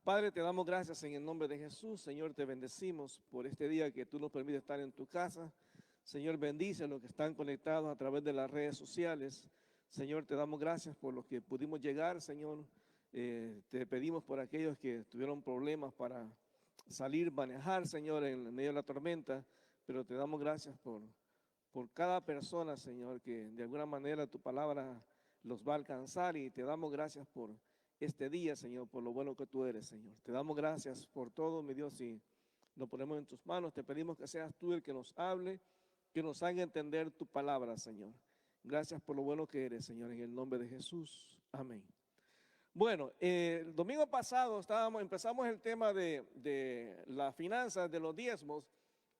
Padre, te damos gracias en el nombre de Jesús. Señor, te bendecimos por este día que tú nos permites estar en tu casa. Señor, bendice a los que están conectados a través de las redes sociales. Señor, te damos gracias por los que pudimos llegar, Señor. Te pedimos por aquellos que tuvieron problemas para salir, manejar, Señor, en medio de la tormenta. Pero te damos gracias por cada persona, Señor, que de alguna manera tu palabra los va a alcanzar, y te damos gracias por este día, Señor, por lo bueno que tú eres, Señor. Te damos gracias por todo, mi Dios, y lo ponemos en tus manos. Te pedimos que seas tú el que nos hable, que nos haga entender tu palabra, Señor. Gracias por lo bueno que eres, Señor, en el nombre de Jesús. Amén. Bueno, el domingo pasado empezamos el tema de las finanzas, de los diezmos,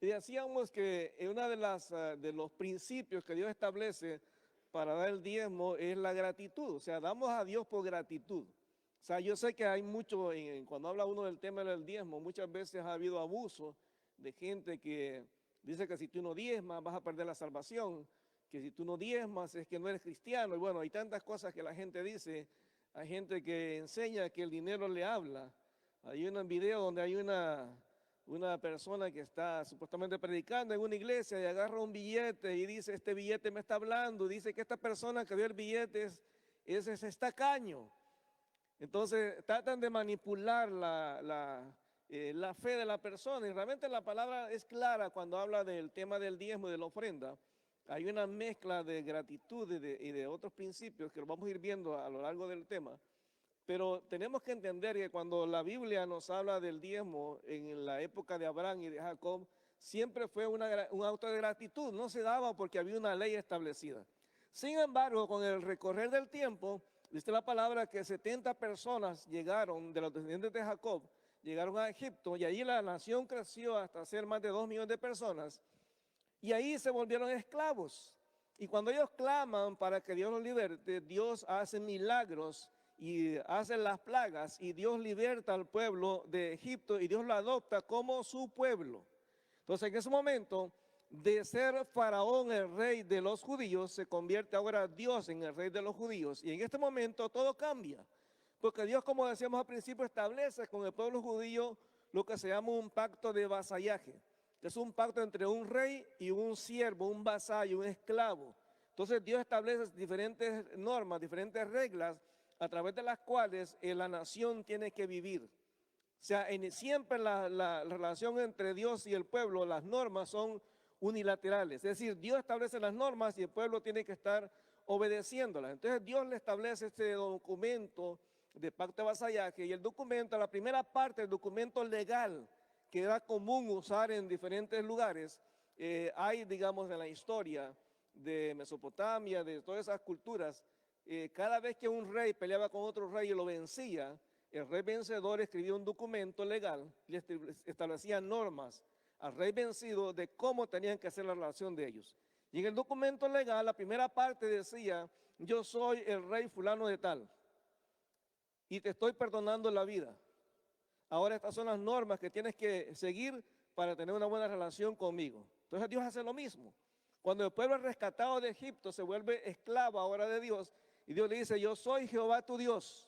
y decíamos que una de los principios que Dios establece para dar el diezmo es la gratitud. O sea, damos a Dios por gratitud. O sea, yo sé que hay mucho, cuando habla uno del tema del diezmo, muchas veces ha habido abuso de gente que dice que si tú no diezmas vas a perder la salvación, que si tú no diezmas es que no eres cristiano. Y bueno, hay tantas cosas que la gente dice. Hay gente que enseña que el dinero le habla. Hay un video donde hay una persona que está supuestamente predicando en una iglesia y agarra un billete y dice: este billete me está hablando. Y dice que esta persona que dio el billete es tacaño. Entonces tratan de manipular la fe de la persona, y realmente la palabra es clara cuando habla del tema del diezmo y de la ofrenda. Hay una mezcla de gratitud y de otros principios que lo vamos a ir viendo a lo largo del tema. Pero tenemos que entender que cuando la Biblia nos habla del diezmo en la época de Abraham y de Jacob, siempre fue un acto de gratitud. No se daba porque había una ley establecida. Sin embargo, con el recorrer del tiempo, dice la palabra que 70 personas llegaron, de los descendientes de Jacob, llegaron a Egipto, y allí la nación creció hasta ser más de 2 millones de personas, y ahí se volvieron esclavos. Y cuando ellos claman para que Dios los liberte, Dios hace milagros y hace las plagas, y Dios liberta al pueblo de Egipto y Dios lo adopta como su pueblo. Entonces, en ese momento, de ser Faraón el rey de los judíos, se convierte ahora Dios en el rey de los judíos. Y en este momento todo cambia, porque Dios, como decíamos al principio, establece con el pueblo judío lo que se llama un pacto de vasallaje. Es un pacto entre un rey y un siervo, un vasallo, un esclavo. Entonces Dios establece diferentes normas, diferentes reglas a través de las cuales la nación tiene que vivir. O sea, siempre la relación entre Dios y el pueblo, las normas son unilaterales. Es decir, Dios establece las normas y el pueblo tiene que estar obedeciéndolas. Entonces Dios le establece este documento de pacto de vasallaje, y el documento, la primera parte del documento legal que era común usar en diferentes lugares, hay, digamos, en la historia de Mesopotamia, de todas esas culturas, cada vez que un rey peleaba con otro rey y lo vencía, el rey vencedor escribía un documento legal y establecía normas al rey vencido de cómo tenían que hacer la relación de ellos. Y en el documento legal, la primera parte decía: yo soy el rey fulano de tal y te estoy perdonando la vida. Ahora estas son las normas que tienes que seguir para tener una buena relación conmigo. Entonces Dios hace lo mismo. Cuando el pueblo es rescatado de Egipto, se vuelve esclavo ahora de Dios, y Dios le dice: yo soy Jehová tu Dios.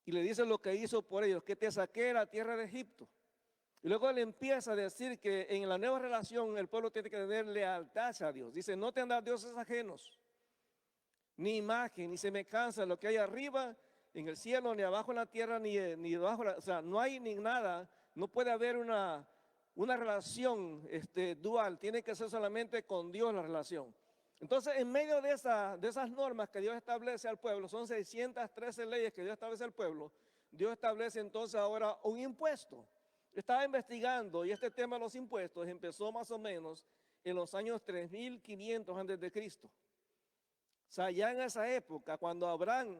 Y le dice lo que hizo por ellos, que te saqué de la tierra de Egipto. Y luego él empieza a decir que en la nueva relación el pueblo tiene que tener lealtad a Dios. Dice: no tendrás dioses ajenos, ni imagen, ni semejanza de lo que hay arriba en el cielo, ni abajo en la tierra, ni debajo. O sea, no hay ni nada, no puede haber una relación dual, tiene que ser solamente con Dios la relación. Entonces, en medio de esas normas que Dios establece al pueblo, son 613 leyes que Dios establece al pueblo. Dios establece entonces ahora un impuesto. Estaba investigando, y este tema de los impuestos empezó más o menos en los años 3500 antes de Cristo. O sea, ya en esa época, cuando Abraham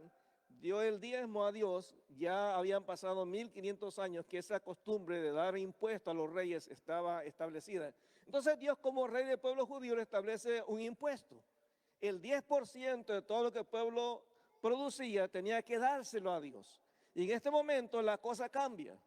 dio el diezmo a Dios, ya habían pasado 1500 años que esa costumbre de dar impuesto a los reyes estaba establecida. Entonces Dios, como rey del pueblo judío, le establece un impuesto. El 10% de todo lo que el pueblo producía tenía que dárselo a Dios. Y en este momento la cosa cambia,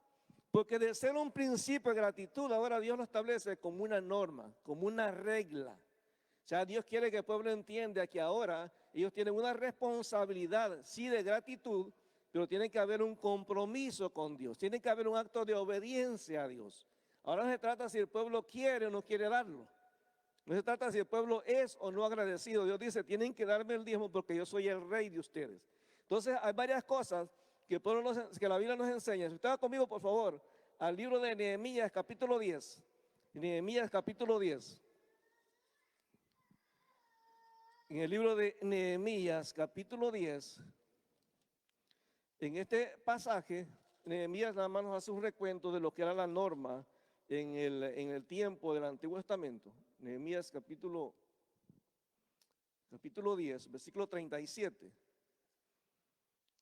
porque de ser un principio de gratitud, ahora Dios lo establece como una norma, como una regla. O sea, Dios quiere que el pueblo entienda que ahora ellos tienen una responsabilidad, sí, de gratitud, pero tiene que haber un compromiso con Dios, tiene que haber un acto de obediencia a Dios. Ahora no se trata si el pueblo quiere o no quiere darlo. No se trata si el pueblo es o no agradecido. Dios dice, tienen que darme el diezmo porque yo soy el rey de ustedes. Entonces hay varias cosas que, que la Biblia nos enseña. Si usted va conmigo, por favor, al libro de Nehemías, capítulo 10. Nehemías, capítulo 10. En el libro de Nehemías, capítulo 10, en este pasaje, Nehemías nada más nos hace un recuento de lo que era la norma en el tiempo del Antiguo Testamento. Nehemías capítulo 10, versículo 37.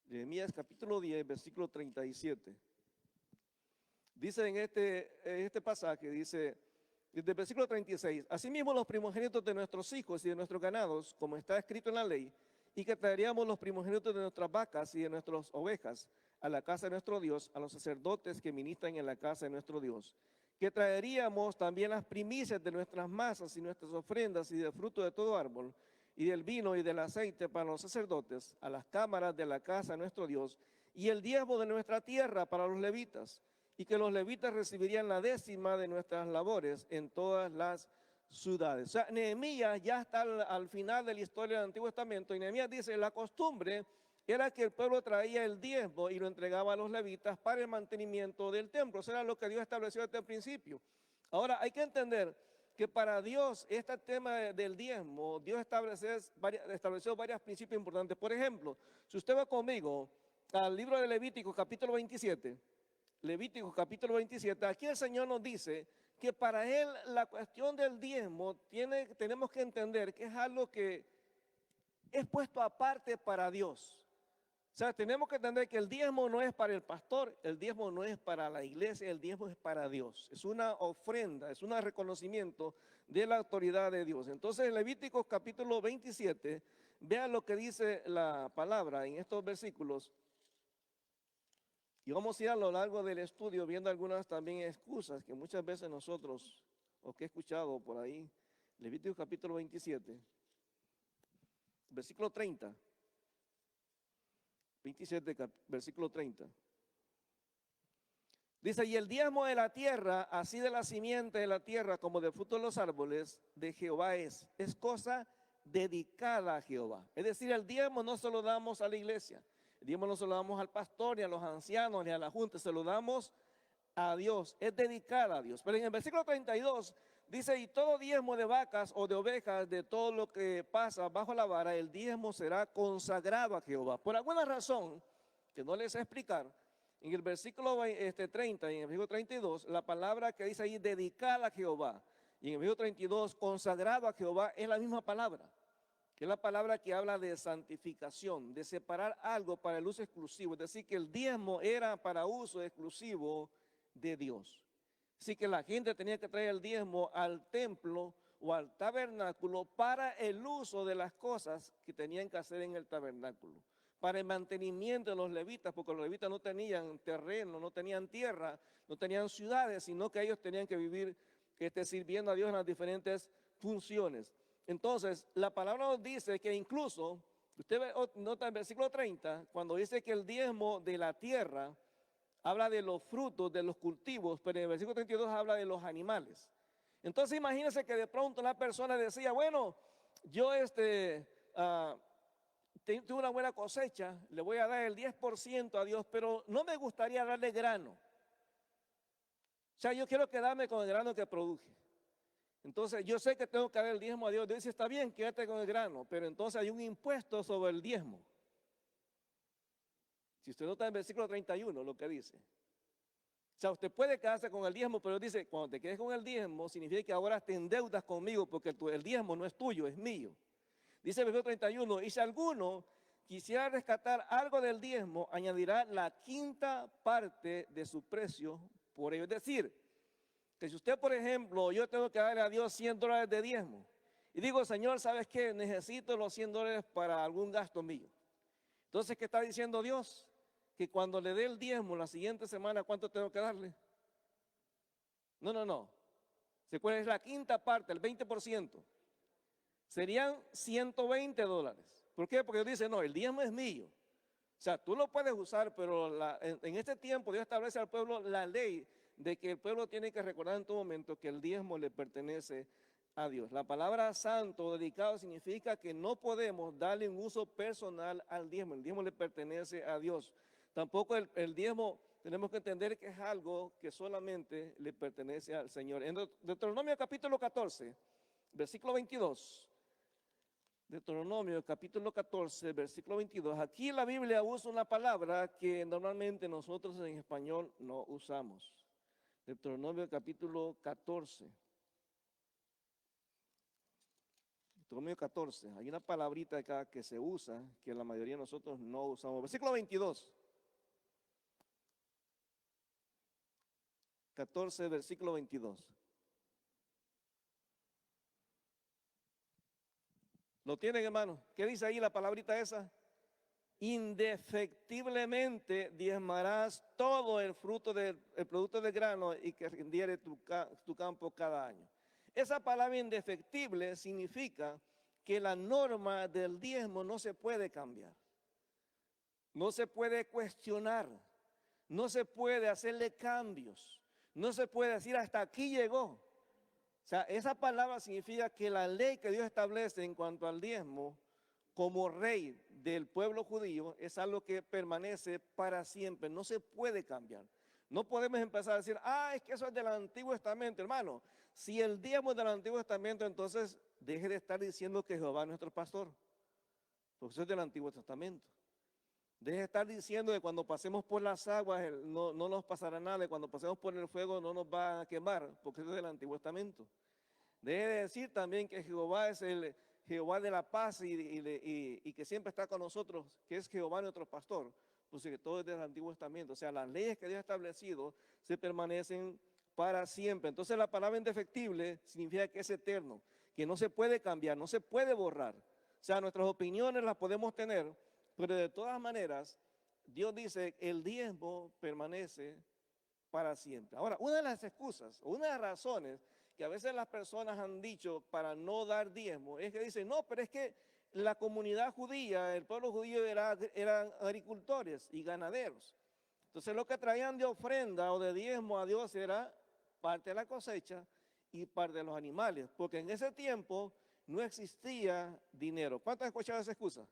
Nehemías capítulo 10, versículo 37. Dice en este pasaje, dice, desde el versículo 36, asimismo los primogénitos de nuestros hijos y de nuestros ganados, como está escrito en la ley, y que traeríamos los primogénitos de nuestras vacas y de nuestras ovejas a la casa de nuestro Dios, a los sacerdotes que ministran en la casa de nuestro Dios, que traeríamos también las primicias de nuestras masas y nuestras ofrendas y del fruto de todo árbol, y del vino y del aceite para los sacerdotes, a las cámaras de la casa de nuestro Dios, y el diezmo de nuestra tierra para los levitas, y que los levitas recibirían la décima de nuestras labores en todas las ciudades. O sea, Nehemías ya está al final de la historia del Antiguo Testamento, y Nehemías dice, la costumbre era que el pueblo traía el diezmo y lo entregaba a los levitas para el mantenimiento del templo. Eso era lo que Dios estableció desde el principio. Ahora, hay que entender que para Dios, este tema del diezmo, Dios estableció varios principios importantes. Por ejemplo, si usted va conmigo al libro de Levítico, capítulo 27, Levítico, capítulo 27, aquí el Señor nos dice que para Él la cuestión del diezmo tenemos que entender que es algo que es puesto aparte para Dios. O sea, tenemos que entender que el diezmo no es para el pastor, el diezmo no es para la iglesia, el diezmo es para Dios. Es una ofrenda, es un reconocimiento de la autoridad de Dios. Entonces, en Levíticos capítulo 27, vean lo que dice la palabra en estos versículos. Y vamos a ir a lo largo del estudio viendo algunas también excusas que muchas veces nosotros, o que he escuchado por ahí. Levíticos capítulo 27, versículo 30. 27, versículo 30. Dice, y el diezmo de la tierra, así de la simiente de la tierra como del fruto de los árboles, de Jehová es cosa dedicada a Jehová. Es decir, el diezmo no se lo damos a la iglesia, el diezmo no se lo damos al pastor, ni a los ancianos, ni a la junta, se lo damos a Dios, es dedicada a Dios. Pero en el versículo 32 dice, y todo diezmo de vacas o de ovejas, de todo lo que pasa bajo la vara, el diezmo será consagrado a Jehová. Por alguna razón, que no les sé explicar, en el versículo 30 y en el versículo 32, la palabra que dice ahí, dedicada a Jehová, y en el versículo 32, consagrado a Jehová, es la misma palabra, que es la palabra que habla de santificación, de separar algo para el uso exclusivo. Es decir, que el diezmo era para uso exclusivo de Dios. Así que la gente tenía que traer el diezmo al templo o al tabernáculo para el uso de las cosas que tenían que hacer en el tabernáculo, para el mantenimiento de los levitas, porque los levitas no tenían terreno, no tenían tierra, no tenían ciudades, sino que ellos tenían que vivir sirviendo a Dios en las diferentes funciones. Entonces, la palabra nos dice que incluso, usted nota en el versículo 30, cuando dice que el diezmo de la tierra habla de los frutos, de los cultivos, pero en el versículo 32 habla de los animales. Entonces imagínense que de pronto una persona decía, bueno, yo tuve una buena cosecha, le voy a dar el 10% a Dios, pero no me gustaría darle grano. O sea, yo quiero quedarme con el grano que produje. Entonces yo sé que tengo que dar el diezmo a Dios. Dios dice, está bien, quédate con el grano, pero entonces hay un impuesto sobre el diezmo. Si usted nota en el versículo 31 lo que dice. O sea, usted puede quedarse con el diezmo, pero dice, cuando te quedes con el diezmo, significa que ahora te endeudas conmigo porque el diezmo no es tuyo, es mío. Dice el versículo 31, y si alguno quisiera rescatar algo del diezmo, añadirá la quinta parte de su precio por ello. Es decir, que si usted, por ejemplo, yo tengo que darle a Dios $100 de diezmo, y digo, Señor, ¿sabes qué? Necesito los $100 para algún gasto mío. Entonces, ¿qué está diciendo Dios? Que cuando le dé el diezmo la siguiente semana, ¿cuánto tengo que darle? No. ¿Cuál es la quinta parte, el 20%? Serían $120. ¿Por qué? Porque Dios dice, no, el diezmo es mío. O sea, tú lo puedes usar, pero en este tiempo Dios establece al pueblo la ley de que el pueblo tiene que recordar en todo momento que el diezmo le pertenece a Dios. La palabra santo, dedicado, significa que no podemos darle un uso personal al diezmo. El diezmo le pertenece a Dios. Tampoco el diezmo tenemos que entender que es algo que solamente le pertenece al Señor. En Deuteronomio capítulo 14, versículo 22. Deuteronomio capítulo 14, versículo 22. Aquí la Biblia usa una palabra que normalmente nosotros en español no usamos. Deuteronomio capítulo 14. Deuteronomio 14. Hay una palabrita acá que se usa que la mayoría de nosotros no usamos. Versículo 22. 14, versículo 22. ¿Lo tienen, hermano? ¿Qué dice ahí la palabrita esa? Indefectiblemente diezmarás todo el fruto el producto del grano y que rindiere tu campo cada año. Esa palabra indefectible significa que la norma del diezmo no se puede cambiar, no se puede cuestionar, no se puede hacerle cambios, no se puede decir hasta aquí llegó. O sea, esa palabra significa que la ley que Dios establece en cuanto al diezmo como rey del pueblo judío es algo que permanece para siempre, no se puede cambiar. No podemos empezar a decir, es que eso es del Antiguo Testamento, hermano. Si el diezmo es del Antiguo Testamento, entonces deje de estar diciendo que Jehová es nuestro pastor, porque eso es del Antiguo Testamento. Deje de estar diciendo que cuando pasemos por las aguas no nos pasará nada, y cuando pasemos por el fuego no nos va a quemar, porque eso es del Antiguo Testamento. Deje de decir también que Jehová es el Jehová de la paz y que siempre está con nosotros, que es Jehová nuestro pastor, pues que todo es del Antiguo Testamento. O sea, las leyes que Dios ha establecido se permanecen para siempre. Entonces la palabra indefectible significa que es eterno, que no se puede cambiar, no se puede borrar. O sea, nuestras opiniones las podemos tener, pero de todas maneras, Dios dice, el diezmo permanece para siempre. Ahora, una de las excusas, una de las razones que a veces las personas han dicho para no dar diezmo, es que dicen, no, pero es que la comunidad judía, el pueblo judío eran agricultores y ganaderos. Entonces lo que traían de ofrenda o de diezmo a Dios era parte de la cosecha y parte de los animales, porque en ese tiempo no existía dinero. ¿Cuántos han escuchado esa excusa?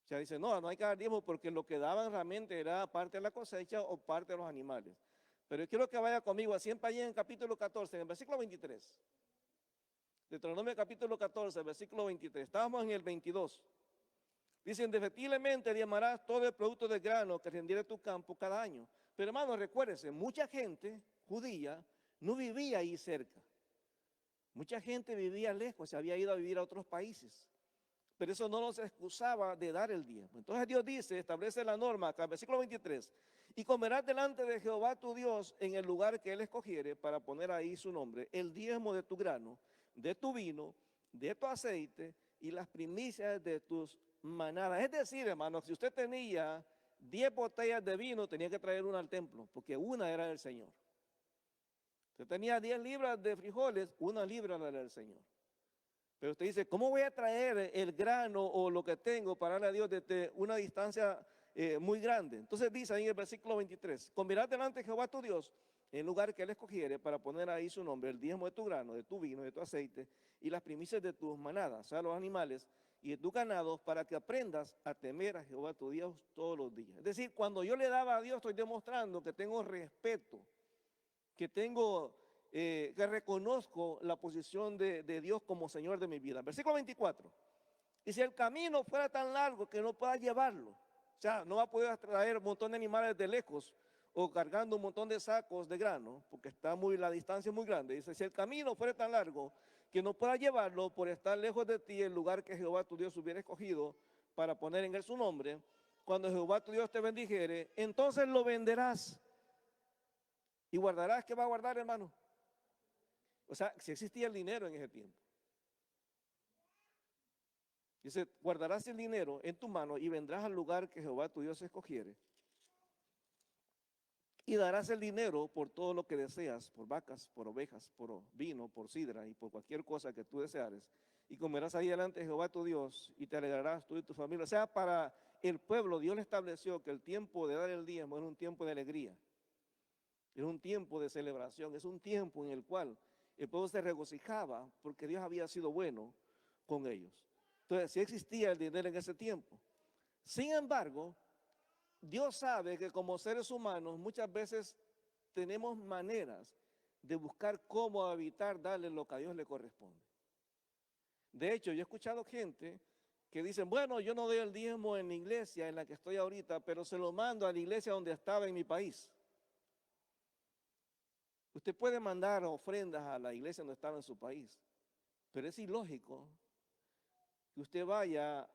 O sea, dice, no hay que dar diezmo porque lo que daban realmente era parte de la cosecha o parte de los animales. Pero yo quiero que vaya conmigo, siempre allí en el capítulo 14, en el versículo 23. Deuteronomio capítulo 14, versículo 23. Estábamos en el 22. Dice, indefectiblemente diezmarás todo el producto de grano que rindiere tu campo cada año. Pero hermano, recuérdese, mucha gente judía no vivía ahí cerca. Mucha gente vivía lejos, se había ido a vivir a otros países. Pero eso no nos excusaba de dar el diezmo. Entonces Dios dice, establece la norma acá, versículo 23, y comerás delante de Jehová tu Dios en el lugar que él escogiere para poner ahí su nombre, el diezmo de tu grano, de tu vino, de tu aceite y las primicias de tus manadas. Es decir, hermano, si usted tenía 10 botellas de vino, tenía que traer una al templo, porque una era del Señor. Si tenía 10 libras de frijoles, una libra era del Señor. Pero usted dice, ¿cómo voy a traer el grano o lo que tengo para darle a Dios desde una distancia muy grande? Entonces dice ahí en el versículo 23, comerás delante de Jehová tu Dios en el lugar que él escogiere para poner ahí su nombre, el diezmo de tu grano, de tu vino, de tu aceite y las primicias de tus manadas, o sea, los animales y de tus ganados, para que aprendas a temer a Jehová tu Dios todos los días. Es decir, cuando yo le daba a Dios, estoy demostrando que tengo respeto, que que reconozco la posición de Dios como Señor de mi vida. Versículo 24. Y si el camino fuera tan largo que no pueda llevarlo, o sea, no va a poder traer un montón de animales de lejos o cargando un montón de sacos de grano, porque la distancia es muy grande. Dice, si el camino fuera tan largo que no pueda llevarlo por estar lejos de ti, el lugar que Jehová tu Dios hubiera escogido para poner en él su nombre, cuando Jehová tu Dios te bendijere, entonces lo venderás. ¿Y guardarás? ¿Qué va a guardar, hermano? O sea, si existía el dinero en ese tiempo. Dice, guardarás el dinero en tu mano y vendrás al lugar que Jehová tu Dios escogiere. Y darás el dinero por todo lo que deseas, por vacas, por ovejas, por vino, por sidra y por cualquier cosa que tú deseares. y comerás ahí delante de Jehová tu Dios y te alegrarás tú y tu familia. O sea, para el pueblo Dios le estableció que el tiempo de dar el diezmo era un tiempo de alegría, era un tiempo de celebración, es un tiempo en el cual el pueblo se regocijaba porque Dios había sido bueno con ellos. Entonces, sí existía el dinero en ese tiempo. Sin embargo, Dios sabe que como seres humanos muchas veces tenemos maneras de buscar cómo evitar darle lo que a Dios le corresponde. De hecho, yo he escuchado gente que dicen, bueno, yo no doy el diezmo en la iglesia en la que estoy ahorita, pero se lo mando a la iglesia donde estaba en mi país. Usted puede mandar ofrendas a la iglesia donde estaba en su país, pero es ilógico que usted vaya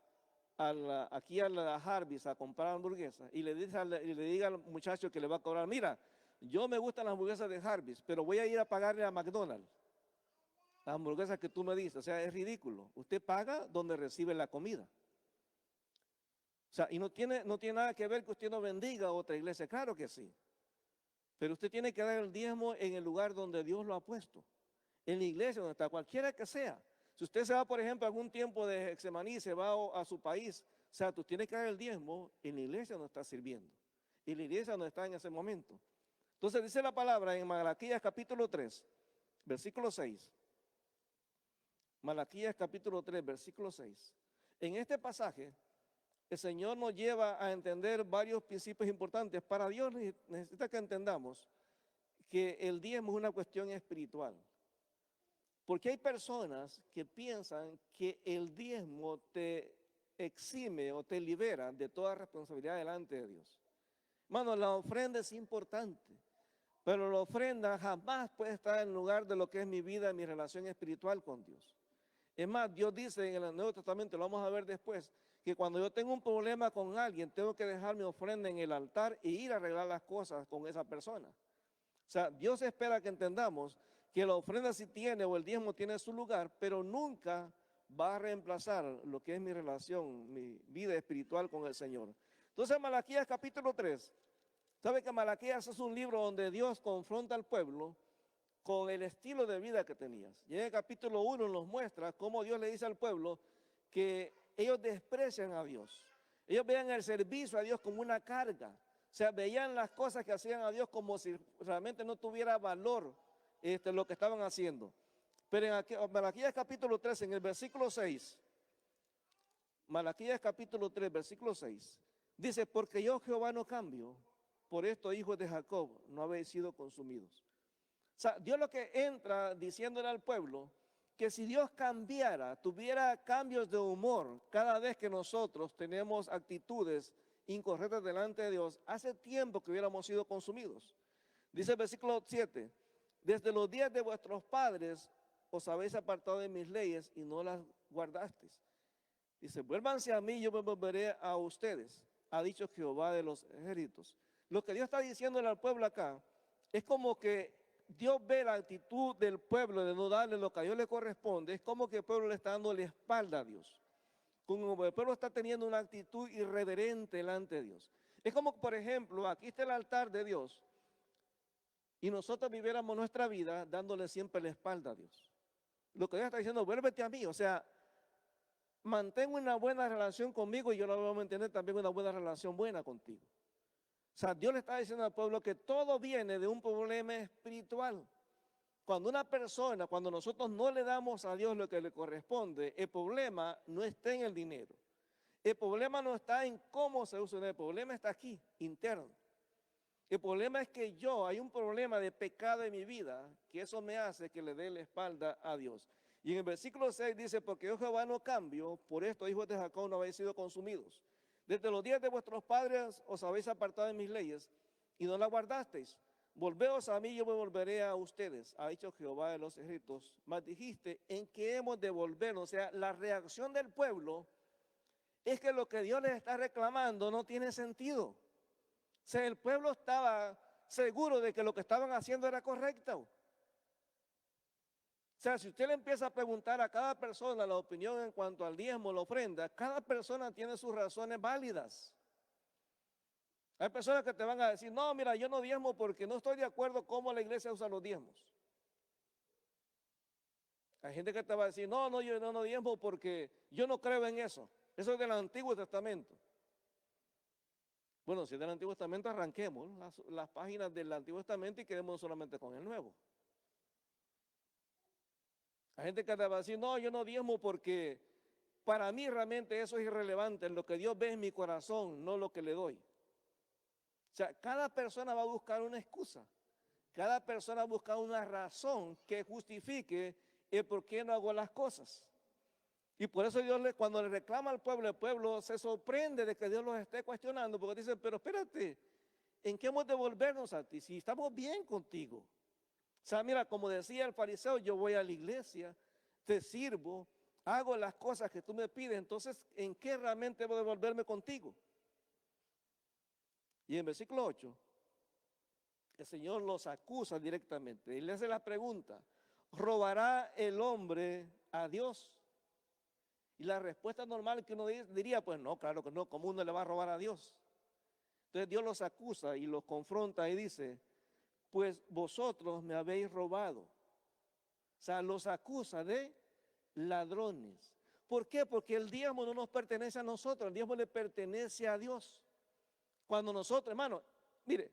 aquí a la Harvey's a comprar hamburguesas y le diga al muchacho que le va a cobrar, mira, yo me gustan las hamburguesas de Harvey's, pero voy a ir a pagarle a McDonald's las hamburguesas que tú me dices. O sea, es ridículo. Usted paga donde recibe la comida. O sea, y no tiene nada que ver que usted no bendiga a otra iglesia. Claro que sí. Pero usted tiene que dar el diezmo en el lugar donde Dios lo ha puesto. En la iglesia donde está, cualquiera que sea. Si usted se va, por ejemplo, algún tiempo de Getsemaní, se va a su país, o sea, tú tienes que dar el diezmo en la iglesia donde está sirviendo. En la iglesia donde está en ese momento. Entonces dice la palabra en Malaquías capítulo 3, versículo 6. Malaquías capítulo 3, versículo 6. En este pasaje, el Señor nos lleva a entender varios principios importantes. Para Dios necesita que entendamos que el diezmo es una cuestión espiritual. Porque hay personas que piensan que el diezmo te exime o te libera de toda responsabilidad delante de Dios. Hermano, la ofrenda es importante, pero la ofrenda jamás puede estar en lugar de lo que es mi vida, mi relación espiritual con Dios. Es más, Dios dice en el Nuevo Testamento, lo vamos a ver después, que cuando yo tengo un problema con alguien, tengo que dejar mi ofrenda en el altar e ir a arreglar las cosas con esa persona. O sea, Dios espera que entendamos que la ofrenda sí tiene o el diezmo tiene su lugar, pero nunca va a reemplazar lo que es mi relación, mi vida espiritual con el Señor. Entonces, Malaquías capítulo 3, ¿sabe que Malaquías es un libro donde Dios confronta al pueblo con el estilo de vida que tenías? Y en el capítulo 1 nos muestra cómo Dios le dice al pueblo que ellos desprecian a Dios. Ellos veían el servicio a Dios como una carga. O sea, veían las cosas que hacían a Dios como si realmente no tuviera valor lo que estaban haciendo. Pero en Malaquías capítulo 3, en el versículo 6, Malaquías capítulo 3, versículo 6, dice, porque yo Jehová no cambio, por esto hijos de Jacob no habéis sido consumidos. O sea, Dios lo que entra diciéndole al pueblo, que si Dios cambiara, tuviera cambios de humor cada vez que nosotros tenemos actitudes incorrectas delante de Dios, hace tiempo que hubiéramos sido consumidos. Dice el versículo 7, desde los días de vuestros padres os habéis apartado de mis leyes y no las guardasteis. Dice, vuélvanse a mí, yo me volveré a ustedes, ha dicho Jehová de los ejércitos. Lo que Dios está diciéndole al pueblo acá es como que Dios ve la actitud del pueblo de no darle lo que a Dios le corresponde. Es como que el pueblo le está dando la espalda a Dios. Como el pueblo está teniendo una actitud irreverente delante de Dios. Es como, por ejemplo, aquí está el altar de Dios y nosotros viviéramos nuestra vida dándole siempre la espalda a Dios. Lo que Dios está diciendo, vuélvete a mí. O sea, mantén una buena relación conmigo y yo la voy a mantener también una buena relación buena contigo. O sea, Dios le está diciendo al pueblo que todo viene de un problema espiritual. Cuando una persona, cuando nosotros no le damos a Dios lo que le corresponde, el problema no está en el dinero. El problema no está en cómo se usa, el problema está aquí, interno. El problema es que hay un problema de pecado en mi vida, que eso me hace que le dé la espalda a Dios. Y en el versículo 6 dice, porque yo Jehová no cambio, por esto hijos de Jacob no habéis sido consumidos. Desde los días de vuestros padres os habéis apartado de mis leyes y no las guardasteis. Volveos a mí, yo me volveré a ustedes, ha dicho Jehová de los ejércitos. Mas dijiste, ¿en qué hemos de volvernos? O sea, la reacción del pueblo es que lo que Dios les está reclamando no tiene sentido. O sea, el pueblo estaba seguro de que lo que estaban haciendo era correcto. O sea, si usted le empieza a preguntar a cada persona la opinión en cuanto al diezmo, la ofrenda, cada persona tiene sus razones válidas. Hay personas que te van a decir, no, mira, yo no diezmo porque no estoy de acuerdo cómo la iglesia usa los diezmos. Hay gente que te va a decir, no, no, yo no diezmo porque yo no creo en eso. Eso es del Antiguo Testamento. Bueno, si es del Antiguo Testamento, arranquemos las páginas del Antiguo Testamento y quedemos solamente con el Nuevo. Hay gente que te va a decir, no, yo no diezmo porque para mí realmente eso es irrelevante. Lo que Dios ve es mi corazón, no lo que le doy. O sea, cada persona va a buscar una excusa. Cada persona va a buscar una razón que justifique el por qué no hago las cosas. Y por eso Dios, cuando le reclama al pueblo, el pueblo se sorprende de que Dios los esté cuestionando, porque dicen, pero espérate, ¿en qué hemos de volvernos a ti? Si estamos bien contigo. O sea, mira, como decía el fariseo, yo voy a la iglesia, te sirvo, hago las cosas que tú me pides, entonces, ¿en qué realmente debo de volverme contigo? Y en versículo 8, el Señor los acusa directamente y le hace la pregunta, ¿robará el hombre a Dios? Y la respuesta normal que uno diría, pues no, claro que no, ¿cómo uno le va a robar a Dios? Entonces Dios los acusa y los confronta y dice, pues vosotros me habéis robado. O sea, los acusa de ladrones. ¿Por qué? Porque el diezmo no nos pertenece a nosotros, el diezmo le pertenece a Dios. Cuando nosotros, hermano, mire,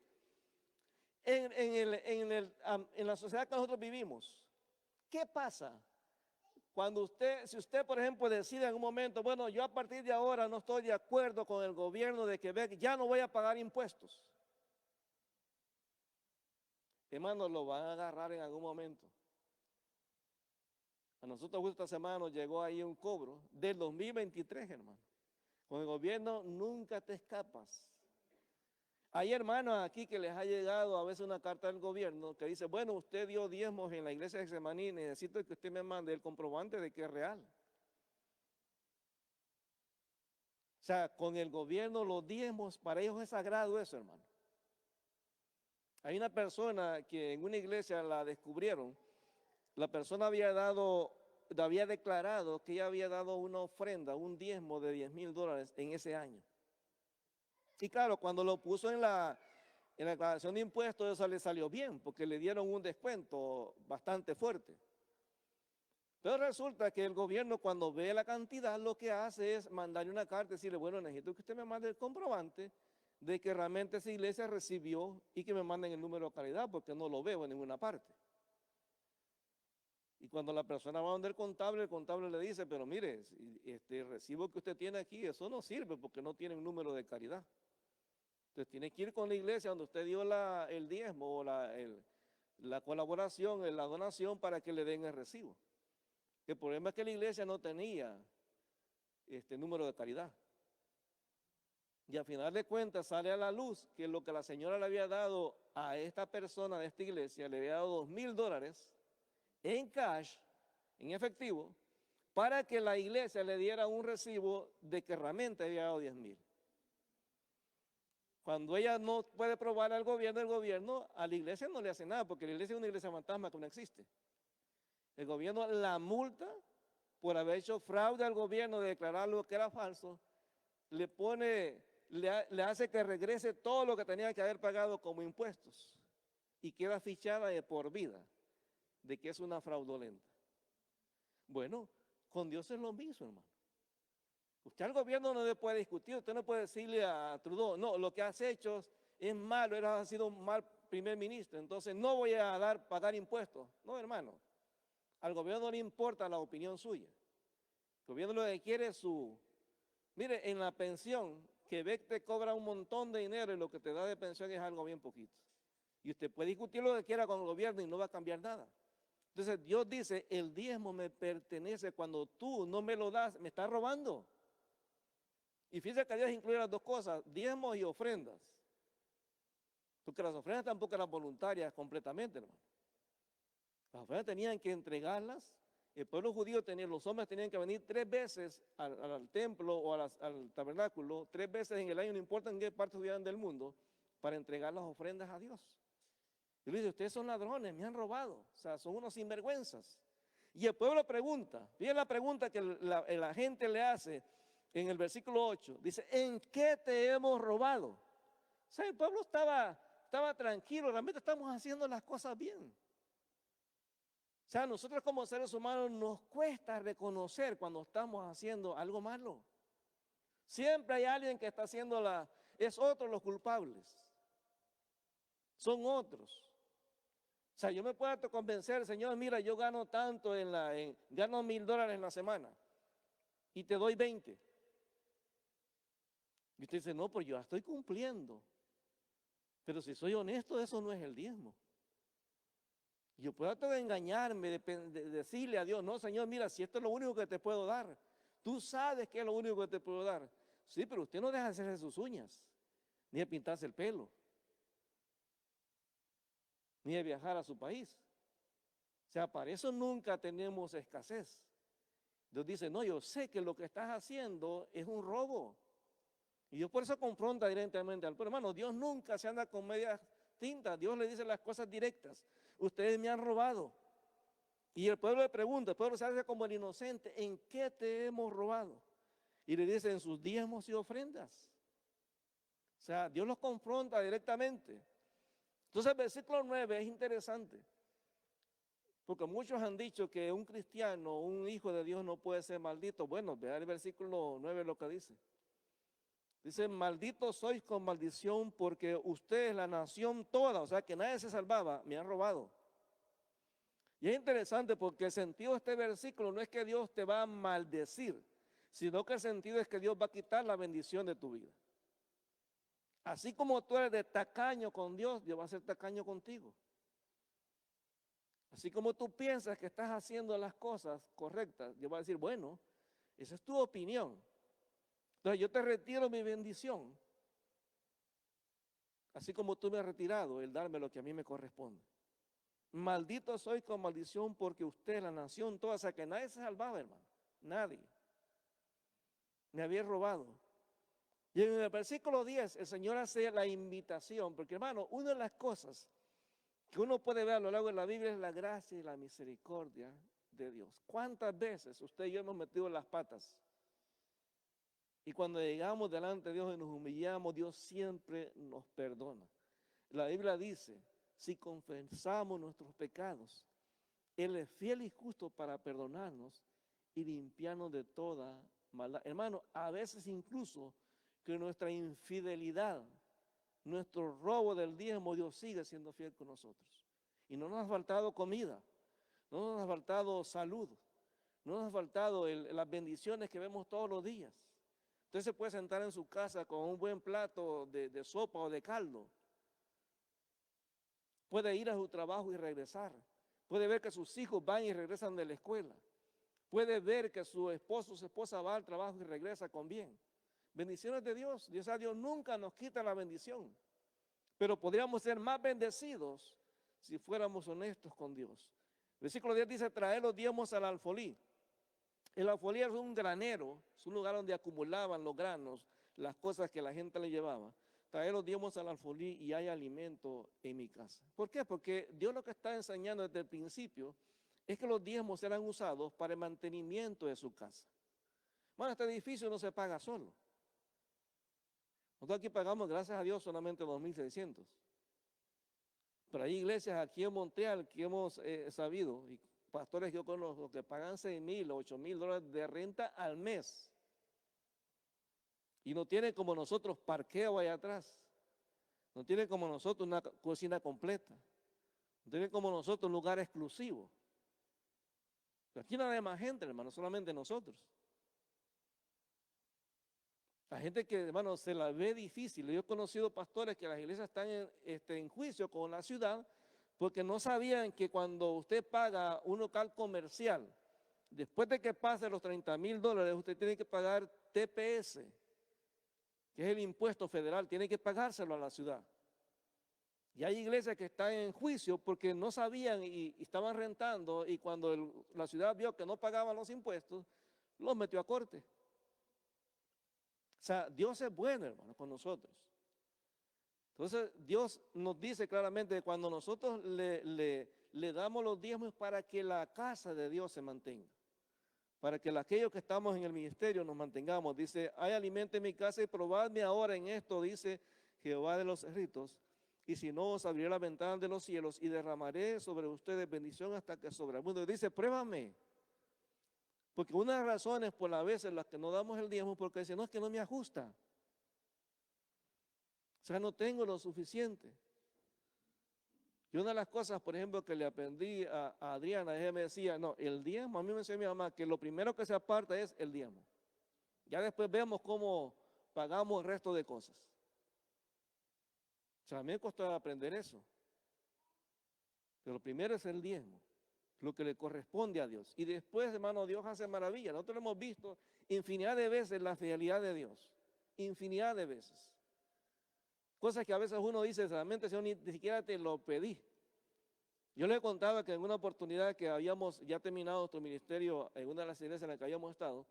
en la sociedad que nosotros vivimos, ¿qué pasa? Cuando si usted, por ejemplo, decide en un momento, bueno, yo a partir de ahora no estoy de acuerdo con el gobierno de Quebec, ya no voy a pagar impuestos. Hermano, lo van a agarrar en algún momento. A nosotros esta semana nos llegó ahí un cobro del 2023, hermano. Con el gobierno nunca te escapas. Hay hermanos aquí que les ha llegado a veces una carta del gobierno que dice, bueno, usted dio diezmos en la iglesia de Getsemaní, necesito que usted me mande el comprobante de que es real. O sea, con el gobierno los diezmos, para ellos es sagrado eso, hermano. Hay una persona que en una iglesia la descubrieron, la persona había declarado que ella había dado una ofrenda, un diezmo de $10,000 en ese año. Y claro, cuando lo puso en la declaración de impuestos, eso le salió bien, porque le dieron un descuento bastante fuerte. Pero resulta que el gobierno, cuando ve la cantidad, lo que hace es mandarle una carta y decirle, bueno, necesito que usted me mande el comprobante de que realmente esa iglesia recibió y que me manden el número de calidad, porque no lo veo en ninguna parte. Y cuando la persona va donde el contable le dice, pero mire, este recibo que usted tiene aquí, eso no sirve porque no tiene un número de caridad. Entonces tiene que ir con la iglesia donde usted dio el diezmo o la colaboración, la donación para que le den el recibo. El problema es que la iglesia no tenía este número de caridad. Y al final de cuentas sale a la luz que lo que la señora le había dado a esta persona de esta iglesia, le había dado $2,000 en cash, en efectivo, para que la iglesia le diera un recibo de que realmente había dado 10,000. Cuando ella no puede probar al gobierno, el gobierno a la iglesia no le hace nada, porque la iglesia es una iglesia fantasma que no existe. El gobierno la multa por haber hecho fraude al gobierno de declarar lo que era falso, le hace que regrese todo lo que tenía que haber pagado como impuestos y queda fichada de por vida de que es una fraudulenta. Bueno, con Dios es lo mismo, hermano. Usted al gobierno no le puede discutir, usted no puede decirle a Trudeau, no, lo que has hecho es malo, has sido un mal primer ministro, entonces no voy a pagar impuestos. No, hermano, al gobierno no le importa la opinión suya. El gobierno lo que quiere es mire, en la pensión, Quebec te cobra un montón de dinero y lo que te da de pensión es algo bien poquito. Y usted puede discutir lo que quiera con el gobierno y no va a cambiar nada. Entonces Dios dice, el diezmo me pertenece, cuando tú no me lo das, me estás robando. Y fíjate que Dios incluye las dos cosas, diezmos y ofrendas. Porque las ofrendas tampoco eran voluntarias completamente, hermano. Las ofrendas tenían que entregarlas. El pueblo judío los hombres tenían que venir 3 veces al templo o al tabernáculo, 3 veces en el año, no importa en qué parte estuvieran del mundo, para entregar las ofrendas a Dios. Y le dice, ustedes son ladrones, me han robado, o sea, son unos sinvergüenzas. Y el pueblo pregunta, fíjense la pregunta que la gente le hace en el versículo 8, dice, ¿en qué te hemos robado? O sea, el pueblo estaba tranquilo, realmente estamos haciendo las cosas bien. O sea, nosotros como seres humanos nos cuesta reconocer cuando estamos haciendo algo malo. Siempre hay alguien que está haciendo es otros los culpables. Son otros. O sea, yo me puedo convencer, Señor, mira, yo gano tanto gano $1000 en la semana y te doy 20. Y usted dice, no, pues yo ya estoy cumpliendo. Pero si soy honesto, eso no es el diezmo. Yo puedo tratar de engañarme, de decirle a Dios, no, Señor, mira, si esto es lo único que te puedo dar, tú sabes que es lo único que te puedo dar. Sí, pero usted no deja de hacerse sus uñas, ni de pintarse el pelo, ni de viajar a su país. O sea, para eso nunca tenemos escasez. Dios dice, no, yo sé que lo que estás haciendo es un robo. Y Dios por eso confronta directamente al pueblo. Hermano, Dios nunca se anda con medias tintas. Dios le dice las cosas directas. Ustedes me han robado. Y el pueblo le pregunta, el pueblo se hace como el inocente, ¿en qué te hemos robado? Y le dice, en sus diezmos y ofrendas. O sea, Dios los confronta directamente. Entonces el versículo 9 es interesante. Porque muchos han dicho que un cristiano, un hijo de Dios no puede ser maldito. Bueno, vea el versículo 9 lo que dice. Dice, malditos sois con maldición porque ustedes, la nación toda, o sea que nadie se salvaba, me han robado. Y es interesante porque el sentido de este versículo no es que Dios te va a maldecir, sino que el sentido es que Dios va a quitar la bendición de tu vida. Así como tú eres de tacaño con Dios, Dios va a ser tacaño contigo. Así como tú piensas que estás haciendo las cosas correctas, Dios va a decir, bueno, esa es tu opinión. Entonces yo te retiro mi bendición, así como tú me has retirado el darme lo que a mí me corresponde. Maldito soy con maldición porque usted, la nación toda, o sea que nadie se salvaba, hermano, nadie. Me había robado. Y en el versículo 10 el Señor hace la invitación, porque hermano, una de las cosas que uno puede ver a lo largo de la Biblia es la gracia y la misericordia de Dios. ¿Cuántas veces usted y yo hemos metido las patas? Y cuando llegamos delante de Dios y nos humillamos, Dios siempre nos perdona. La Biblia dice, si confesamos nuestros pecados, Él es fiel y justo para perdonarnos y limpiarnos de toda maldad. Hermano, a veces incluso que nuestra infidelidad, nuestro robo del diezmo, Dios sigue siendo fiel con nosotros. Y no nos ha faltado comida, no nos ha faltado salud, no nos ha faltado las bendiciones que vemos todos los días. Usted se puede sentar en su casa con un buen plato de sopa o de caldo. Puede ir a su trabajo y regresar. Puede ver que sus hijos van y regresan de la escuela. Puede ver que su esposo o su esposa va al trabajo y regresa con bien. Bendiciones de Dios. Dios nunca nos quita la bendición. Pero podríamos ser más bendecidos si fuéramos honestos con Dios. Versículo 10 dice, traer los diezmos al alfolí. El alfolí es un granero, es un lugar donde acumulaban los granos, las cosas que la gente le llevaba. Traer los diezmos al alfolí y hay alimento en mi casa. ¿Por qué? Porque Dios lo que está enseñando desde el principio es que los diezmos serán usados para el mantenimiento de su casa. Bueno, este edificio no se paga solo. Nosotros aquí pagamos, gracias a Dios, solamente 2.600. Pero hay iglesias aquí en Montreal que hemos sabido, y pastores que yo conozco, que pagan $6,000 o $8,000 de renta al mes. Y no tienen como nosotros parqueo allá atrás. No tienen como nosotros una cocina completa. No tienen como nosotros un lugar exclusivo. Pero aquí no hay más gente, hermano, solamente nosotros. La gente que, hermano, se la ve difícil. Yo he conocido pastores que las iglesias están en juicio con la ciudad porque no sabían que cuando usted paga un local comercial, después de que pase los $30,000, usted tiene que pagar TPS, que es el impuesto federal, tiene que pagárselo a la ciudad. Y hay iglesias que están en juicio porque no sabían y estaban rentando, y cuando la ciudad vio que no pagaban los impuestos, los metió a corte. O sea, Dios es bueno, hermano, con nosotros. Entonces, Dios nos dice claramente que cuando nosotros le damos los diezmos para que la casa de Dios se mantenga, para que aquellos que estamos en el ministerio nos mantengamos. Dice, hay alimento en mi casa y probadme ahora en esto, dice Jehová de los ejércitos, y si no, os abriré la ventana de los cielos y derramaré sobre ustedes bendición hasta que sobreabunde. Dice, pruébame. Porque una de las razones por las veces en las que no damos el diezmo, porque dice, no, es que no me ajusta. O sea, no tengo lo suficiente. Y una de las cosas, por ejemplo, que le aprendí a Adriana, ella me decía, no, el diezmo, a mí me decía mi mamá, que lo primero que se aparta es el diezmo. Ya después vemos cómo pagamos el resto de cosas. O sea, a mí me costó aprender eso. Pero lo primero es el diezmo, lo que le corresponde a Dios. Y después, hermano, Dios hace maravillas. Nosotros hemos visto infinidad de veces la fidelidad de Dios. Infinidad de veces. Cosas que a veces uno dice, realmente, Señor, ni siquiera te lo pedí. Yo le contaba que en una oportunidad que habíamos ya terminado nuestro ministerio en una de las iglesias en las que habíamos estado,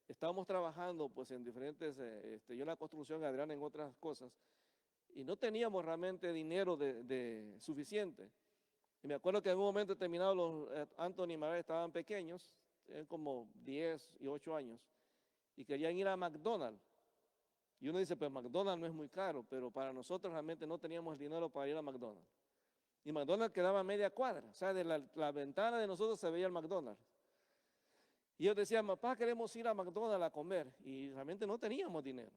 estábamos trabajando pues en diferentes, yo en la construcción, Adrián en otras cosas, y no teníamos realmente dinero de suficiente. Y me acuerdo que en un momento determinado Anthony y María estaban pequeños, tenían como 10 y 8 años, y querían ir a McDonald's. Y uno dice, pues McDonald's no es muy caro, pero para nosotros realmente no teníamos el dinero para ir a McDonald's. Y McDonald's quedaba a media cuadra, o sea, de la ventana de nosotros se veía el McDonald's. Y yo decía, papá, queremos ir a McDonald's a comer, y realmente no teníamos dinero.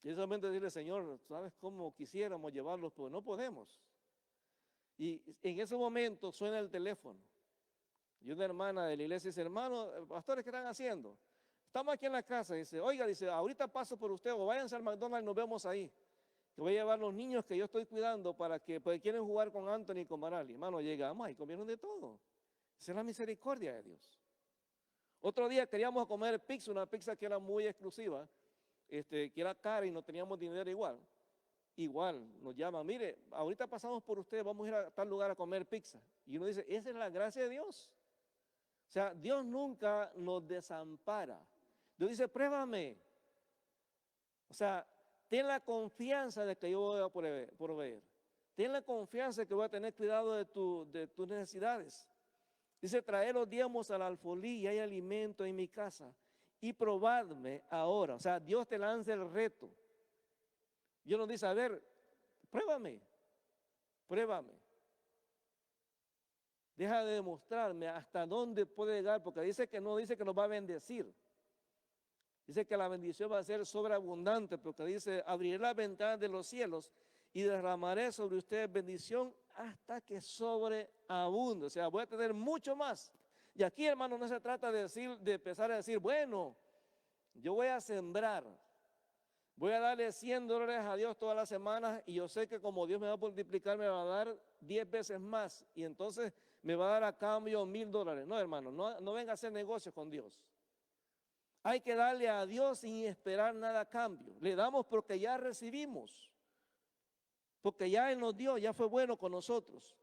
Y solamente decirle, Señor, ¿sabes cómo quisiéramos llevarlos? Pero no podemos. Y en ese momento suena el teléfono. Y una hermana de la iglesia dice, hermano, pastores, ¿qué están haciendo? Estamos aquí en la casa. Dice, oiga, dice, ahorita paso por usted o váyanse al McDonald's y nos vemos ahí. Que voy a llevar los niños que yo estoy cuidando para que pues, quieren jugar con Anthony y con Marali. Hermano, llegamos y comieron de todo. Esa es la misericordia de Dios. Otro día queríamos comer pizza, una pizza que era muy exclusiva, que era cara y no teníamos dinero igual. Igual nos llaman, mire, ahorita pasamos por usted, vamos a ir a tal lugar a comer pizza. Y uno dice, esa es la gracia de Dios. O sea, Dios nunca nos desampara. Dios dice, pruébame. O sea, ten la confianza de que yo voy a proveer. Ten la confianza de que voy a tener cuidado de tus necesidades. Dice, traer los diezmos al alfolí y hay alimento en mi casa. Y probadme ahora. O sea, Dios te lanza el reto. Dios nos dice, a ver, pruébame. Pruébame. Deja de demostrarme hasta dónde puede llegar, porque dice que no dice que nos va a bendecir. Dice que la bendición va a ser sobreabundante, porque dice, abriré las ventanas de los cielos y derramaré sobre ustedes bendición hasta que sobreabunde. O sea, voy a tener mucho más. Y aquí, hermano, no se trata de empezar a decir, bueno, yo voy a sembrar. Voy a darle $100 a Dios todas las semanas y yo sé que como Dios me va a multiplicar, me va a dar 10 veces más. Y entonces me va a dar a cambio $1000. No, hermano, no venga a hacer negocios con Dios. Hay que darle a Dios sin esperar nada a cambio. Le damos porque ya recibimos. Porque ya Él nos dio, ya fue bueno con nosotros.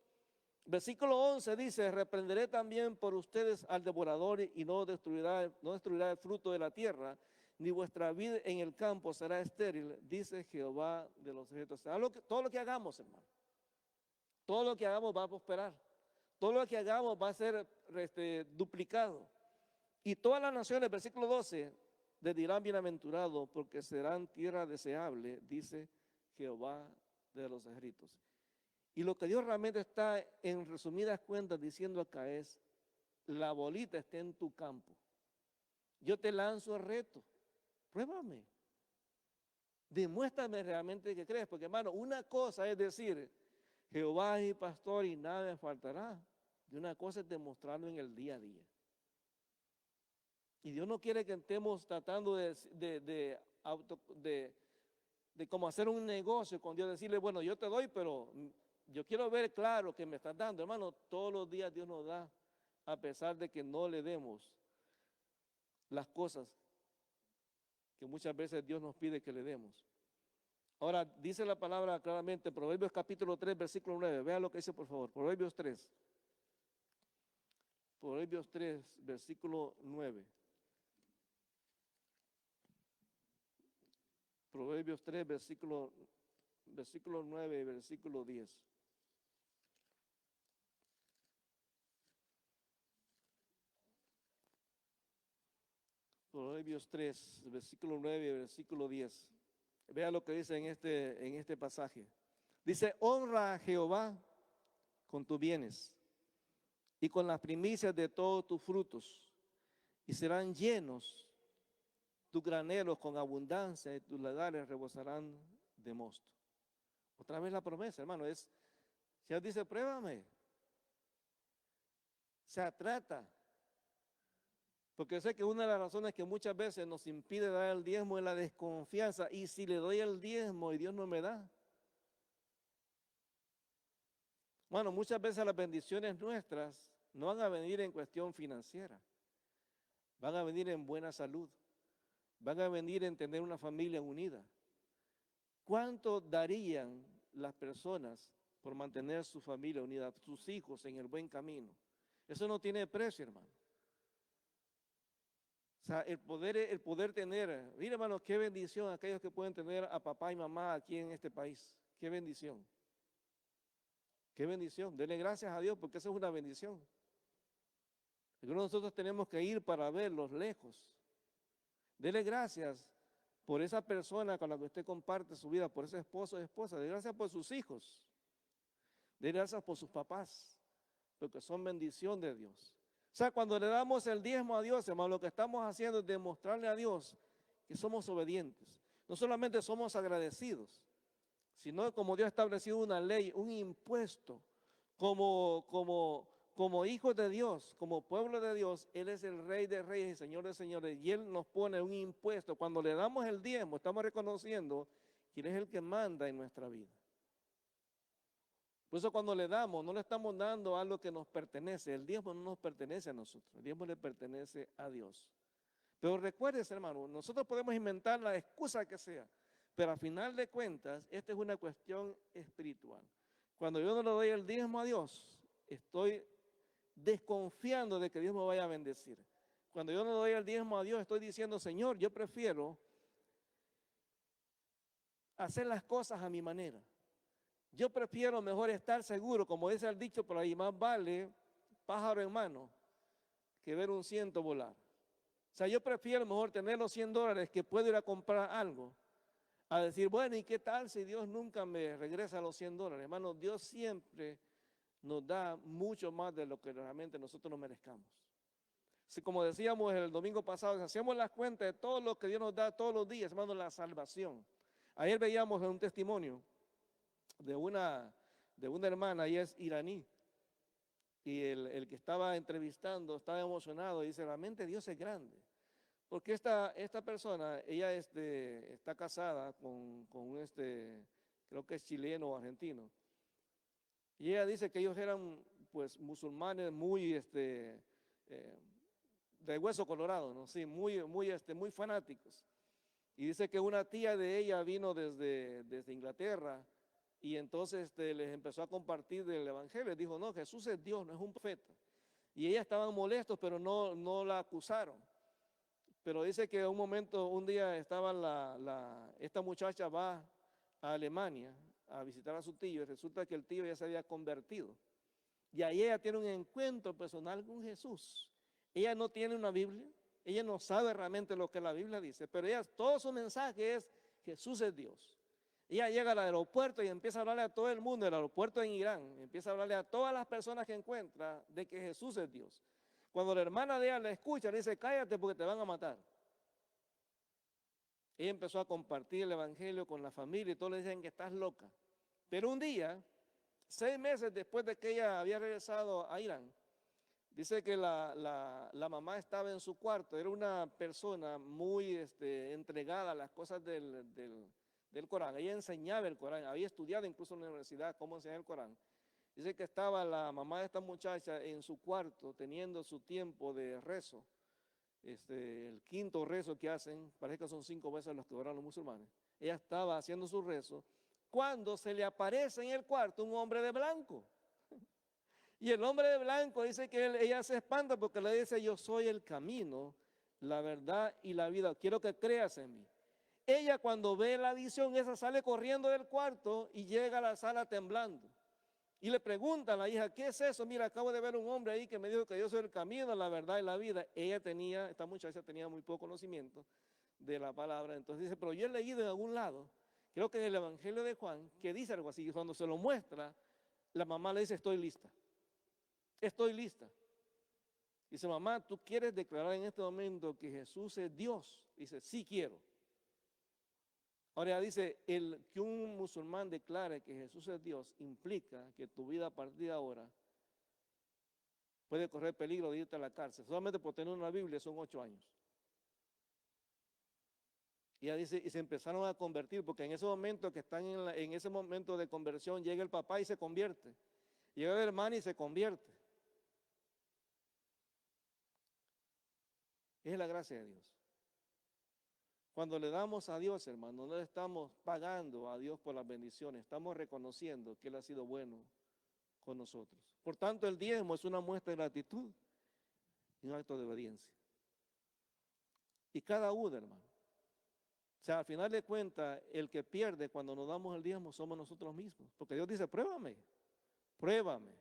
Versículo 11 dice, reprenderé también por ustedes al devorador y no destruirá el fruto de la tierra, ni vuestra vida en el campo será estéril, dice Jehová de los ejércitos. Todo lo que hagamos, hermano, todo lo que hagamos va a prosperar. Todo lo que hagamos va a ser duplicado. Y todas las naciones, versículo 12, les dirán bienaventurado porque serán tierra deseable, dice Jehová de los ejércitos. Y lo que Dios realmente está en resumidas cuentas diciendo acá es, la bolita está en tu campo. Yo te lanzo el reto, pruébame. Demuéstrame realmente que crees, porque hermano, una cosa es decir, Jehová es mi pastor y nada me faltará. Y una cosa es demostrarlo en el día a día. Y Dios no quiere que estemos tratando de cómo hacer un negocio con Dios, decirle, bueno, yo te doy, pero yo quiero ver claro que me estás dando. Hermano, todos los días Dios nos da, a pesar de que no le demos las cosas que muchas veces Dios nos pide que le demos. Ahora, dice la palabra claramente, Proverbios capítulo 3, versículo 9. Vean lo que dice, por favor. Proverbios 3. Proverbios 3, versículo 9. Proverbios 3, versículo 9 y versículo 10. Proverbios 3, versículo 9 y versículo 10. Vea lo que dice en este pasaje. Dice, honra a Jehová con tus bienes y con las primicias de todos tus frutos, y serán llenos tus graneros con abundancia, y tus lagares rebosarán de mosto. Otra vez la promesa, hermano, es, Dios dice, pruébame. Se trata. Porque yo sé que una de las razones que muchas veces nos impide dar el diezmo es la desconfianza. Y si le doy el diezmo y Dios no me da. Bueno, muchas veces las bendiciones nuestras no van a venir en cuestión financiera. Van a venir en buena salud. Van a venir en tener una familia unida. ¿Cuánto darían las personas por mantener su familia unida, sus hijos en el buen camino? Eso no tiene precio, hermano. O sea, el poder tener, mire, hermano, qué bendición aquellos que pueden tener a papá y mamá aquí en este país. Qué bendición. Qué bendición. Denle gracias a Dios porque eso es una bendición. Nosotros tenemos que ir para verlos lejos. Dele gracias por esa persona con la que usted comparte su vida, por ese esposo o esposa. Dele gracias por sus hijos. Dele gracias por sus papás, porque son bendición de Dios. O sea, cuando le damos el diezmo a Dios, hermano, lo que estamos haciendo es demostrarle a Dios que somos obedientes. No solamente somos agradecidos, sino como Dios ha establecido una ley, un impuesto, como hijos de Dios, como pueblo de Dios. Él es el Rey de Reyes y Señor de Señores, y Él nos pone un impuesto. Cuando le damos el diezmo, estamos reconociendo que Él es el que manda en nuestra vida. Por eso cuando le damos, no le estamos dando algo que nos pertenece. El diezmo no nos pertenece a nosotros, el diezmo le pertenece a Dios. Pero recuérdese, hermano, nosotros podemos inventar la excusa que sea, pero a final de cuentas, esta es una cuestión espiritual. Cuando yo no le doy el diezmo a Dios, estoy desconfiando de que Dios me vaya a bendecir. Cuando yo no le doy el diezmo a Dios, estoy diciendo, Señor, yo prefiero hacer las cosas a mi manera. Yo prefiero mejor estar seguro, como dice el dicho por ahí, más vale pájaro en mano que ver un ciento volar. O sea, yo prefiero mejor tener los $100 que puedo ir a comprar algo, a decir, bueno, ¿y qué tal si Dios nunca me regresa los $100? Hermano, Dios siempre nos da mucho más de lo que realmente nosotros nos merezcamos. Si, como decíamos el domingo pasado, si hacemos las cuentas de todo lo que Dios nos da todos los días, hermano, la salvación. Ayer veíamos un testimonio de una hermana, ella es iraní, y el que estaba entrevistando estaba emocionado y dice, realmente Dios es grande. Porque esta persona, ella está casada con creo que es chileno o argentino. Y ella dice que ellos eran pues musulmanes muy de hueso colorado, ¿no? Sí, muy fanáticos. Y dice que una tía de ella vino desde Inglaterra y entonces les empezó a compartir del evangelio. Dijo, no, Jesús es Dios, no es un profeta. Y ellas estaban molestos, pero no la acusaron. Pero dice que un día esta muchacha va a Alemania a visitar a su tío y resulta que el tío ya se había convertido. Y ahí ella tiene un encuentro personal con Jesús. Ella no tiene una Biblia, ella no sabe realmente lo que la Biblia dice, pero todo su mensaje es Jesús es Dios. Ella llega al aeropuerto y empieza a hablarle a todo el mundo, el aeropuerto en Irán, empieza a hablarle a todas las personas que encuentra de que Jesús es Dios. Cuando la hermana de ella la escucha, le dice, cállate porque te van a matar. Ella empezó a compartir el evangelio con la familia y todos le dicen que estás loca. Pero un día, 6 meses después de que ella había regresado a Irán, dice que la mamá estaba en su cuarto. Era una persona muy entregada a las cosas del Corán. Ella enseñaba el Corán, había estudiado incluso en la universidad cómo enseñar el Corán. Dice que estaba la mamá de esta muchacha en su cuarto teniendo su tiempo de rezo. El quinto rezo que hacen, parece que son 5 veces los que oran los musulmanes. Ella estaba haciendo su rezo cuando se le aparece en el cuarto un hombre de blanco. Y el hombre de blanco dice que ella se espanta porque le dice, yo soy el camino, la verdad y la vida. Quiero que creas en mí. Ella cuando ve la visión esa sale corriendo del cuarto y llega a la sala temblando. Y le pregunta a la hija, ¿qué es eso? Mira, acabo de ver un hombre ahí que me dijo que yo soy el camino, la verdad y la vida. Esta muchacha tenía muy poco conocimiento de la palabra. Entonces dice, pero yo he leído en algún lado creo que en el Evangelio de Juan, que dice algo así, cuando se lo muestra, la mamá le dice, estoy lista, estoy lista. Dice, mamá, ¿tú quieres declarar en este momento que Jesús es Dios? Dice, sí quiero. Ahora dice, que un musulmán declare que Jesús es Dios implica que tu vida a partir de ahora puede correr peligro de irte a la cárcel. Solamente por tener una Biblia son 8 años. Y ella dice, y se empezaron a convertir, porque en ese momento que están en ese momento de conversión, llega el papá y se convierte. Llega el hermano y se convierte. Es la gracia de Dios. Cuando le damos a Dios, hermano, no le estamos pagando a Dios por las bendiciones, estamos reconociendo que Él ha sido bueno con nosotros. Por tanto, el diezmo es una muestra de gratitud y un acto de obediencia. Y cada uno, hermano. O sea, al final de cuentas, el que pierde cuando nos damos el diezmo somos nosotros mismos. Porque Dios dice, pruébame, pruébame.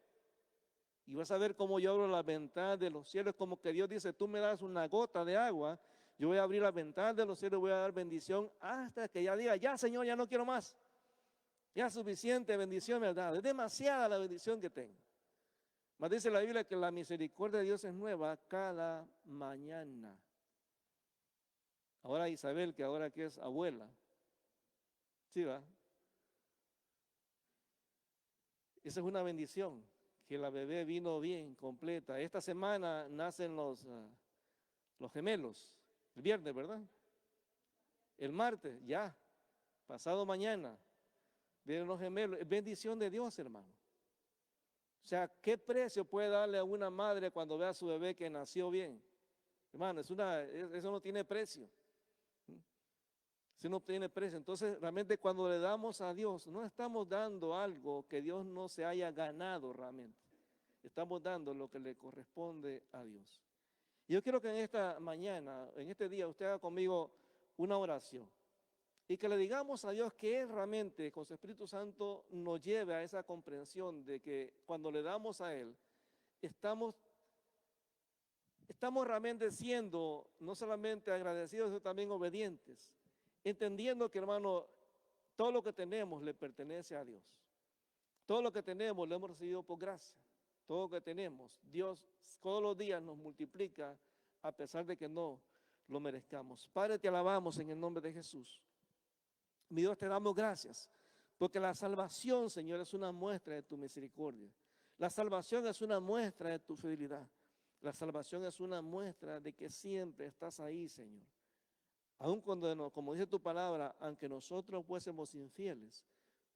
Y vas a ver cómo yo abro las ventanas de los cielos, como que Dios dice, tú me das una gota de agua, yo voy a abrir las ventanas de los cielos y voy a dar bendición hasta que ya diga, ya Señor, ya no quiero más. Ya es suficiente bendición me has dado. Es demasiada la bendición que tengo. Mas dice la Biblia que la misericordia de Dios es nueva cada mañana. Ahora Isabel, que ahora que es abuela, ¿sí va? Esa es una bendición, que la bebé vino bien, completa. Esta semana nacen los gemelos, el viernes, ¿verdad? El martes, ya, pasado mañana, vienen los gemelos. Es bendición de Dios, hermano. O sea, ¿qué precio puede darle a una madre cuando ve a su bebé que nació bien? Hermano, eso no tiene precio. Eso no tiene precio. Entonces, realmente cuando le damos a Dios, no estamos dando algo que Dios no se haya ganado realmente. Estamos dando lo que le corresponde a Dios. Y yo quiero que en esta mañana, en este día, usted haga conmigo una oración. Y que le digamos a Dios que Él realmente, con su Espíritu Santo, nos lleve a esa comprensión de que cuando le damos a Él, estamos realmente siendo no solamente agradecidos, sino también obedientes. Entendiendo que, hermano, todo lo que tenemos le pertenece a Dios. Todo lo que tenemos lo hemos recibido por gracia. Todo lo que tenemos, Dios todos los días nos multiplica a pesar de que no lo merezcamos. Padre, te alabamos en el nombre de Jesús. Mi Dios, te damos gracias, porque la salvación, Señor, es una muestra de tu misericordia. La salvación es una muestra de tu fidelidad. La salvación es una muestra de que siempre estás ahí, Señor. Aun cuando, como dice tu palabra, aunque nosotros fuésemos infieles,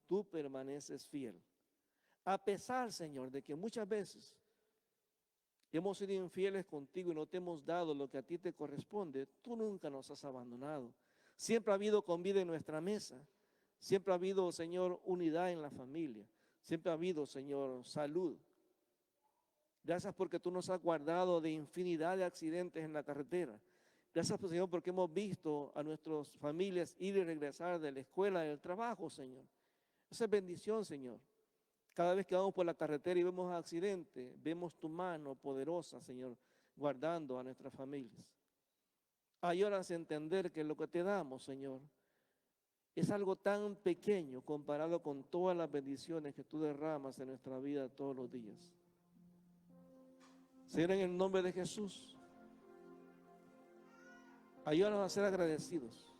tú permaneces fiel. A pesar, Señor, de que muchas veces hemos sido infieles contigo y no te hemos dado lo que a ti te corresponde, tú nunca nos has abandonado. Siempre ha habido comida en nuestra mesa. Siempre ha habido, Señor, unidad en la familia. Siempre ha habido, Señor, salud. Gracias porque tú nos has guardado de infinidad de accidentes en la carretera. Gracias, Señor, porque hemos visto a nuestras familias ir y regresar de la escuela, del trabajo, Señor. Esa es bendición, Señor. Cada vez que vamos por la carretera y vemos accidentes, vemos tu mano poderosa, Señor, guardando a nuestras familias. Ayúdanos a entender que lo que te damos, Señor, es algo tan pequeño comparado con todas las bendiciones que tú derramas en nuestra vida todos los días. Señor, en el nombre de Jesús, ayúdanos a ser agradecidos.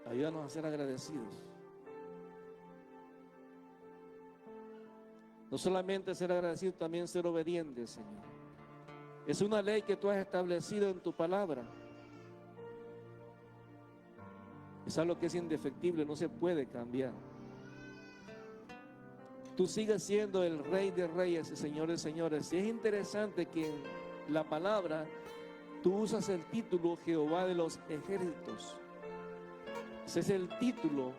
Ayúdanos a ser agradecidos. No solamente ser agradecidos, también ser obedientes, Señor. Es una ley que tú has establecido en tu palabra. Es algo que es indefectible, no se puede cambiar. Tú sigues siendo el Rey de Reyes y Señor de Señores. Y es interesante que en la palabra tú usas el título Jehová de los ejércitos. Ese es el título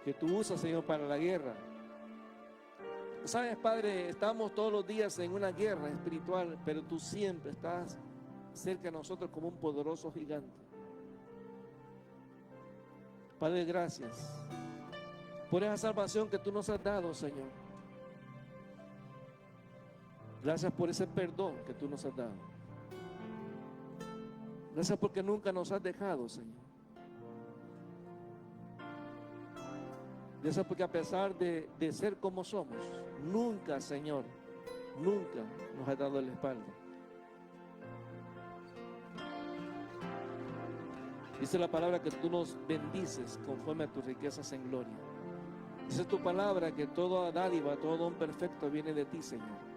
que tú usas, Señor, para la guerra. Sabes, Padre, estamos todos los días en una guerra espiritual, pero tú siempre estás cerca de nosotros como un poderoso gigante. Padre, gracias por esa salvación que tú nos has dado, Señor. Gracias por ese perdón que tú nos has dado. Gracias porque nunca nos has dejado, Señor. Gracias porque a pesar de ser como somos, nunca, Señor, nunca nos has dado la espalda. Dice la palabra que tú nos bendices conforme a tus riquezas en gloria. Dice tu palabra que toda dádiva, todo don perfecto viene de ti, Señor.